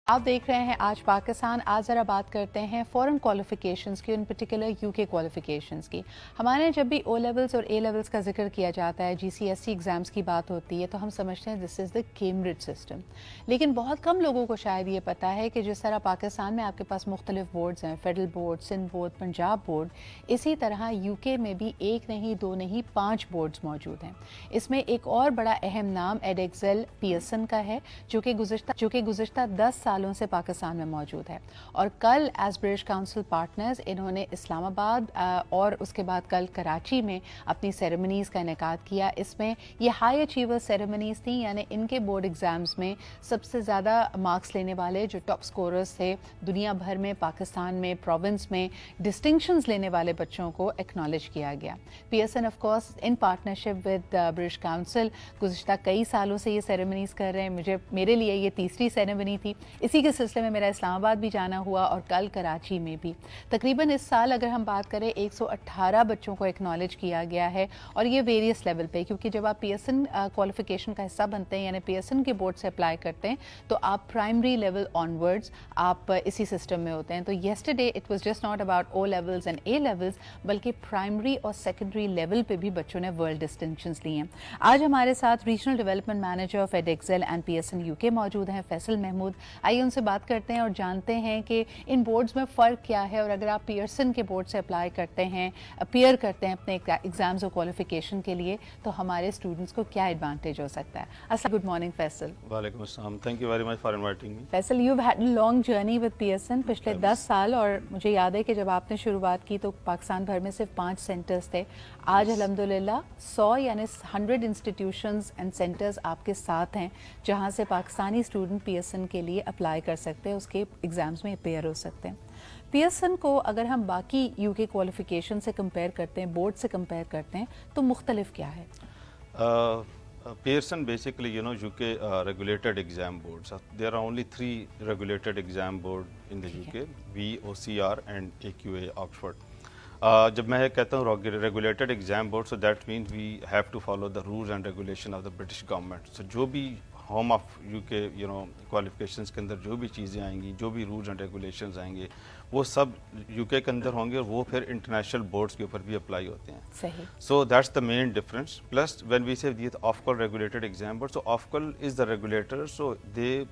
आप देख रहे हैं आज पाकिस्तान। आज ज़रा बात करते हैं फ़ॉरेन क्वालिफ़िकेशंस की, इन पर्टिकुलर यूके क्वालिफ़िकेशंस की। हमारे जब भी ओ लेवल्स और ए लेवल्स का जिक्र किया जाता है, जीसीएसई एग्ज़ाम्स की बात होती है, तो हम समझते हैं this is the Cambridge system. लेकिन बहुत कम लोगों को शायद ये पता है कि जिस तरह पाकिस्तान में आपके पास मुख्तलिफ बोर्ड्स हैं, federal board, Sindh board, Punjab board, इसी तरह यूके में भी एक नहीं, दो नहीं, 5 बोर्ड्स मौजूद हैं। इसमें एक और बड़ा अहम नाम एडेक्सल पियर्सन का है, जो कि गुज़िश्ता 10 सालों से पाकिस्तान में मौजूद है। और कल एज ब्रिटिश काउंसिल पार्टनर्स इन्होंने इस्लामाबाद और उसके बाद कल कराची में अपनी सेरेमनीज़ का इनेकाद किया। इसमें ये हाई अचीवर सेरेमनीज़ थी, यानी इनके बोर्ड एग्ज़ाम्स में सबसे ज़्यादा मार्क्स लेने वाले जो टॉप स्कोरर्स थे दुनिया भर में, पाकिस्तान में, प्रोविंस में डिस्टिंक्शंस लेने वाले बच्चों को एक्नॉलेज किया गया। Pearson of course in partnership with British Council गुज़िश्ता कई सालों से ये सेरेमनीज़ कर रहे हैं। मेरे लिए ये तीसरी सेरेमनी थी। इसी के सिलसिले में मेरा इस्लामाबाद भी जाना हुआ और कल कराची में भी। तकरीबन इस साल अगर हम बात करें 118 बच्चों को एक्नॉलेज किया गया है, और ये वेरियस लेवल पे, क्योंकि जब आप पियर्सन क्वालिफिकेशन का हिस्सा बनते हैं यानी पियर्सन के बोर्ड से अप्लाई करते हैं तो आप प्राइमरी लेवल ऑनवर्ड्स आप इसी सिस्टम में होते हैं। तो yesterday it was just not about O levels and A levels, बल्कि प्राइमरी और सेकेंडरी लेवल पे भी बच्चों ने वर्ल्ड डिस्टिंक्शंस ली हैं। आज हमारे साथ regional development manager of एडेक्सल and Pearson UK मौजूद हैं, फैसल महमूद। आइए उनसे बात करते हैं और जानते हैं कि इन बोर्ड्स में फ़र्क क्या है, और अगर आप पियर्सन के बोर्ड से अप्लाई करते हैं, अपीयर करते हैं अपने एग्जाम्स और क्वालिफिकेशन के लिए, तो हमारे स्टूडेंट्स को क्या एडवांटेज हो सकता है। अस्सलाम, गुड मॉर्निंग फैसल। वालेकुम अस्सलाम, thank you very much for inviting me. Faisal, you had a long journey with Pearson पिछले 10 साल, और मुझे याद है कि जब आपने शुरुआत की तो पाकिस्तान भर में सिर्फ 5 सेंटर्स थे। आज अल्हम्दुलिल्लाह 100 यानी 100 इंस्टीट्यूशंस एंड सेंटर्स आपके साथ हैं, जहां से पाकिस्तानी स्टूडेंट पियर्सन के लिए अप्लाई कर सकते हैं, उसके एग्ज़ाम्स में अपेयर हो सकते हैं। पियर्सन को अगर हम बाकी यूके क्वालिफिकेशन से कंपेयर करते हैं, बोर्ड से कंपेयर करते हैं, तो मुख्तलिफ क्या है? Pearson basically, UK regulated exam boards. There are only 3 regulated exam board in the UK: V, OCR and AQA Oxford. जब मैं कहता हूँ regulated exam board, so that means we have to follow the rules and regulation of the British government. So जो भी home of UK qualifications के अंदर जो भी चीज़ें आएंगी, जो भी रूल्स एंड रेगुलेशंस आएंगे, वो सब यूके के अंदर होंगे और वो फिर इंटरनेशनल बोर्ड्स के ऊपर भी अप्लाई होते हैं। सही। So that's the main difference. Plus when we say the Ofqual regulated exam board, so Ofqual is the regulator, so they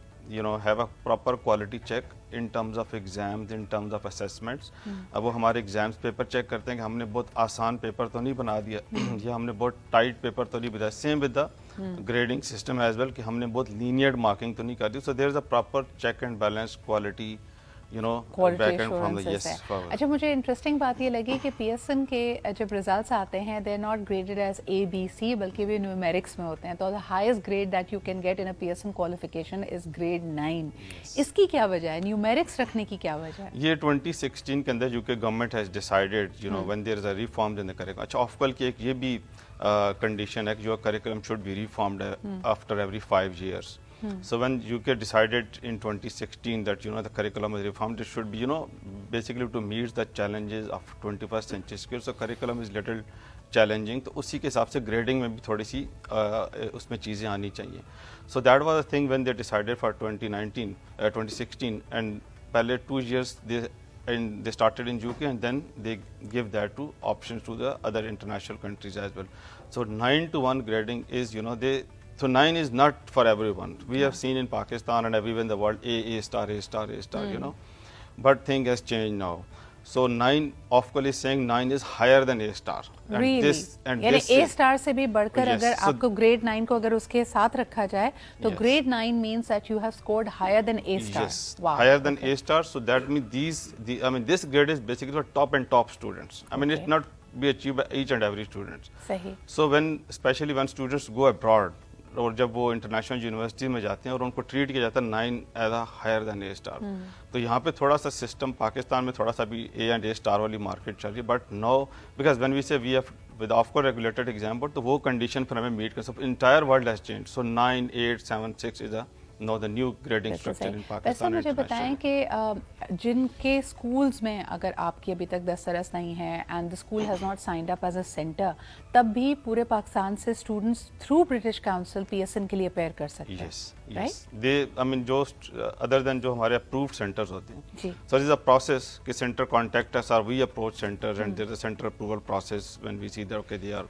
have a proper quality check in terms of exams, in terms of assessments. अब वो हमारे exams paper check करते हैं कि हमने बहुत आसान paper तो नहीं बना दिया या हमने बहुत टाइट पेपर तो नहीं बनाया। Same with the grading system as well, कि हमने बहुत लीनियर्ड मार्किंग तो नहीं कर दी। So there is a proper check and balance quality अच्छा, मुझे इंटरेस्टिंग बात ये लगी कि पियर्सन के जब रिजल्ट्स आते हैं they are not graded as ABC, बल्कि वे न्यूमेरिक्स में होते हैं। तो the highest grade that you can get in a Pearson qualification is grade 9। इसकी क्या वजह है, न्यूमेरिक्स रखने की क्या वजह है? ये 2016 के अंदर UK government has decided when there is a reform in the curriculum. अच्छा, ऑफकॉल की एक ये भी कंडीशन है कि जो curriculum should be reformed after every 5 years. So when UK decided in 2016 that the curriculum is reformed, it should be basically to meet the challenges of 21st century skills. So curriculum is little challenging, तो उसी के हिसाब से grading में भी थोड़ी सी उसमें चीज़ें आनी चाहिए। So that was the thing when they decided for 2016, and पहले 2 years they started in UK and then they give that to options to the other international countries as well. So 9-1 grading is So 9 is not for everyone. We have seen in Pakistan and everywhere in the world A star, but thing has changed now. So 9 ऑफकॉल is saying 9 is higher than A star. Really? यानी A star से भी बढ़कर अगर आपको grade 9 को अगर उसके साथ रखा जाए तो grade 9 means that you have scored higher than A star. Yes, wow. higher than A star. So that means this grade is basically for top students. It's not be achieved by each and every student. सही। So especially when students go abroad, और जब वो international university में जाते हैं और उनको treat किया जाता है 9 as a higher than A star. तो यहाँ पे थोड़ा सा सिस्टम पाकिस्तान में थोड़ा सा भी A and A star वाली मार्केट चल रही है, but now because when we say we have with Ofqual regulated exam board, तो वो कंडीशन फिर हमें मीट कर सकते। Entire world has change. So 9, 8, 7, 6 is a know the new grading बिल्कुल structure सही। in वैसे Pakistan मुझे internationally. बताएं कि जिनके स्कूल्स में अगर आपकी अभी तक दस्तरस नहीं है and the school has not signed up as a centre, तब भी पूरे पाकिस्तान से students through British Council PSN के लिए अपेयर कर सकते हैं, Yes, right? yes. They, I mean, जो other than जो हमारे approved centers होते हैं. जी। So this is a process कि center contact us or we approach center and there is a center approval process when we see that okay they are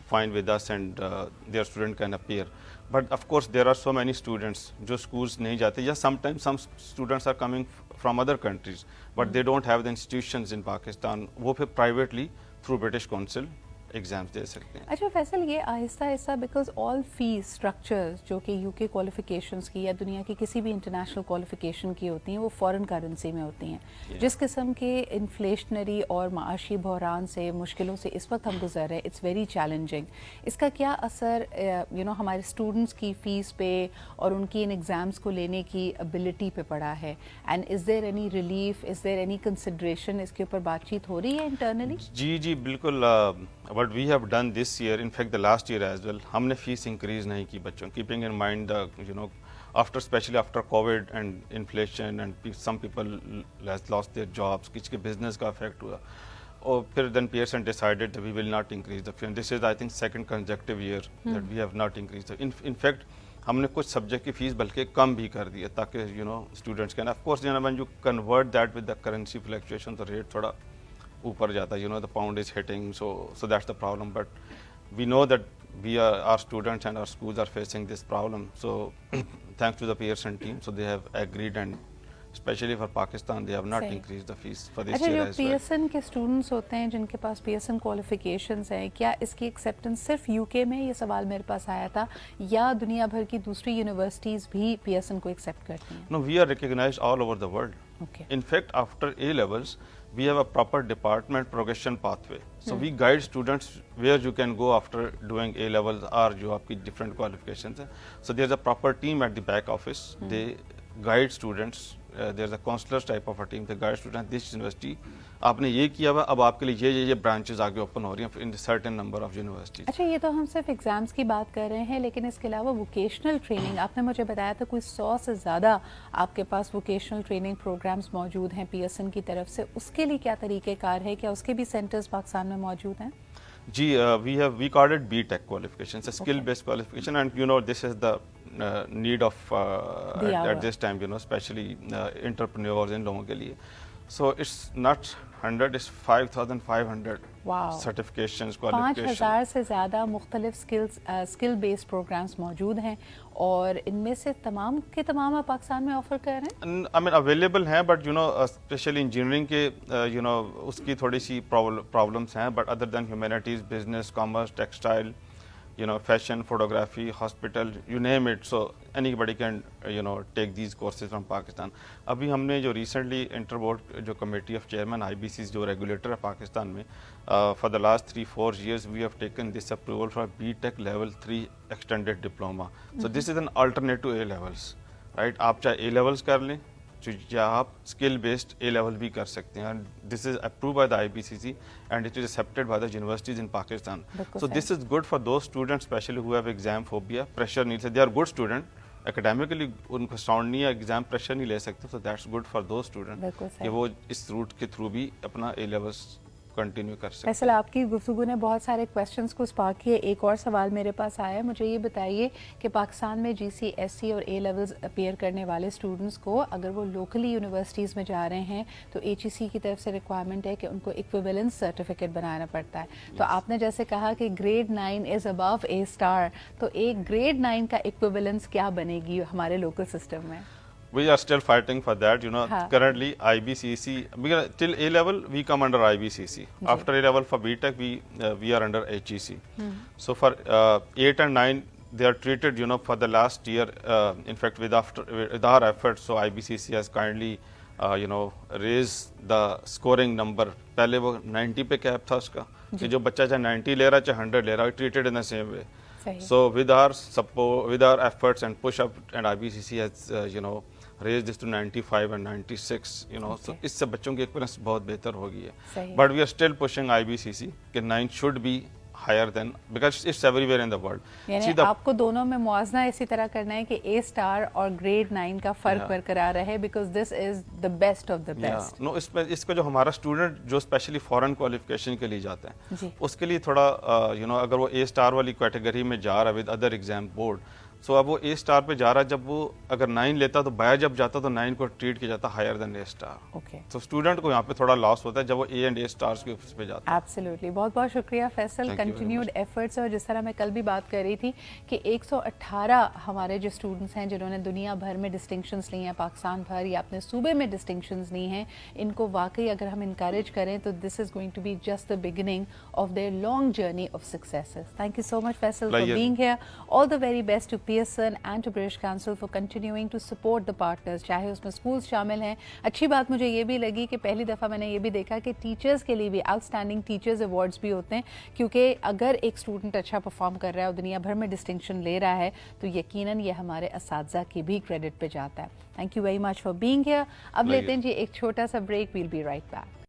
fine with us and their student can appear. But of course there are so many students जो schools नहीं जाते या sometimes some students are coming from other countries but they don't have the institutions in Pakistan. वो फिर privately through British Council exams दे सकते हैं। अच्छा फैसल, ये Aahista Aahista because all fees structures जो कि यूके क्वालिफिकेशंस की या दुनिया की किसी भी इंटरनेशनल क्वालिफिकेशन की होती हैं वो फॉरेन करेंसी में होती हैं। जिस किस्म के इन्फ्लेशनरी और माशी बहरान से मुश्किलों से इस वक्त हम गुजर रहे हैं, इट्स वेरी चैलेंजिंग। इसका क्या असर हमारे स्टूडेंट्स की फ़ीस पे और उनकी इन एग्ज़ाम्स को लेने की एबिलिटी पे पड़ा है? And is there any relief, is there any consideration, इसके ऊपर बातचीत हो रही है इंटरनली? जी बिल्कुल। What we have done this year, in fact the last year as well, हमने फीस इंक्रीज नहीं की बच्चों, keeping in mind the after especially after COVID and inflation and some people has lost their jobs, किसी के business का affect हुआ और फिर then Pearson decided that we will not increase the fee and this is I think second consecutive year that we have not increased the, in fact हमने कुछ subject की fees बल्कि कम भी कर दी है ताकि students can of course when you convert that with the currency fluctuation the rate थोड़ा ऊपर जाता है, the pound is hitting, so that's the problem. But we know that our students and our schools are facing this problem. So thanks to the Pearson team, so they have agreed and especially for Pakistan, they have not increased the fees for this year as well. Pearson के students होते हैं जिनके पास Pearson qualifications हैं, क्या इसकी acceptance सिर्फ UK में, ये सवाल मेरे पास आया था, या दुनिया भर की दूसरी यूनिवर्सिटीज़ भी Pearson को एक्सेप्ट करती हैं? No, we are recognized all over the world. Okay. In fact, after A levels, we have a proper department progression pathway. So we guide students where you can go after doing A levels or जो आपकी different qualifications हैं. So there's a proper team at the back office. They guide students. There's a counselors type of a team. They guide students. This university आपने ये किया हुआ, अब आपके लिए ये ब्रांचेस आगे ओपन हो रही हैं in certain number of universities. अच्छा, ये तो हम सिर्फ एग्जाम्स की बात कर रहे हैं, लेकिन इसके अलावा वोकेशनल ट्रेनिंग आपने मुझे बताया था कोई 100 से ज़्यादा आपके पास वोकेशनल ट्रेनिंग प्रोग्राम्स मौजूद हैं पीएसएन की तरफ से, उसके लिए क्या तरीक़ेकार है, क्या उसके भी सेंटर्स पाकिस्तान में मौजूद हैं? जी, we called it BTech qualifications, a skill-based qualification, and this is the need of at this time, especially entrepreneurs इन लोगों के लिए. So it's not 100, it's 5,500 certifications, qualifications. 5,000 से ज़्यादा मुख्तलिफ स्किल बेस्ड प्रोग्राम्स मौजूद हैं और इनमें से तमाम के तमाम आप पाकिस्तान में ऑफर कर रहे हैं? I mean अवेलेबल हैं, बट स्पेशली इंजीनियरिंग के उसकी थोड़ी सी प्रॉब्लम्स हैं, but other than humanities, business, commerce, textile, fashion, photography, hospital, you name it. So anybody can take these courses from Pakistan. अभी हमने जो recently इंटरबोर्ड जो कमेटी ऑफ चेयरमैन IBCs जो रेगुलेटर है पाकिस्तान में, for the last 3-4 years we have taken this approval for BTech level 3 extended diploma. So this is an alternate to A levels, right? आप चाहे A levels कर लें या आप स्किल बेस्ड ए level भी कर सकते हैं, and this is approved by the IBCC and it is accepted by the universities in Pakistan. So this is good for those students specially who have exam phobia, pressure नहीं, they are good student, academically उनको sound नहीं है, exam pressure नहीं ले सकते, so that's good for those student कि वो इस रूट के थ्रू भी अपना ए लेवल्स कंटिन्यू कर सकते हैं. फैसल, आपकी गुफ्तगू ने बहुत सारे क्वेश्चंस को स्पार्क किए. एक और सवाल मेरे पास आया है, मुझे ये बताइए कि पाकिस्तान में GCSE और A लेवल्स अपेयर करने वाले स्टूडेंट्स को अगर वो लोकली यूनिवर्सिटीज़ में जा रहे हैं तो HEC की तरफ से रिक्वायरमेंट है कि उनको इक्विवेलेंस सर्टिफिकेट बनाना पड़ता है. तो आपने जैसे कहा कि ग्रेड 9 इज़ अबव A*, तो एक ग्रेड 9 का इक्विवेलेंस क्या बनेगी हमारे लोकल सिस्टम में? We are still fighting for that, currently IBCC, because till A level we come under IBCC. After A level for BTech we are under HEC. So for 8 and 9 they are treated, for the last year, in fact with our efforts, so IBCC has kindly raised the scoring number. पहले वो 90 पे cap था उसका, कि जो बच्चा चाहे 90 ले रहा चाहे 100 ले रहा है, treated in the same way. So with our support, with our efforts and push up, and IBCC has raised this to 95 and 96, so इससे बच्चों की एक्सपीरियंस बहुत बेहतर हो गई है. But we are still pushing IBCC कि 9 should be higher than, because it's everywhere in the world. यानी आपको दोनों में मुआवजा इसी तरह करना है कि ए स्टार और ग्रेड 9 का फर्क बरकरार रहे, because this is the best of the best. No, इसमें जो हमारा स्टूडेंट जो स्पेशली फॉरेन क्वालिफिकेशन के लिए जाते हैं, उसके लिए थोड़ा अगर वो ए स्टार वाली कैटेगरी में जा रहा है विद अदर एग्जाम बोर्ड, सो अब वो ए स्टार पे जा रहा है, जब वो अगर 9 लेता तो बाया जब जाता तो 9 को ट्रीट किया जाता हायर देन ए स्टार। ओके, तो स्टूडेंट को यहाँ पे थोड़ा लॉस होता है जब वो ए एंड ए स्टार्स के उस पे जाता है। एब्सोल्युटली, बहुत बहुत शुक्रिया फैसल, कंटिन्यूड एफर्ट्स। और जिस तरह मैं कल भी बात कर रही थी कि 118 हमारे जो स्टूडेंट्स हैं जिन्होंने दुनिया भर में डिस्टिंक्शंस ली हैं, पाकिस्तान भर या अपने सूबे में डिस्टिंक्शंस ली हैं, इनको वाकई अगर हम इनकरेज करें तो this is going to be just the beginning of their long journey of successes. Thank you so much Faisal for being here. All the very best to Pearson and to British Council for continuing to support the partners, चाहे उसमें schools शामिल हैं। अच्छी बात मुझे ये भी लगी कि पहली दफ़ा मैंने ये भी देखा कि टीचर्स के लिए भी आउटस्टैंडिंग टीचर्स अवार्ड्स भी होते हैं, क्योंकि अगर एक स्टूडेंट अच्छा परफॉर्म कर रहा है और दुनिया भर में डिस्टिंक्शन ले रहा है तो यकीनन ये हमारे असातिज़ा की भी क्रेडिट पे जाता है। Thank you very much for being here. अब लेते हैं जी एक छोटा सा break, we'll be right back.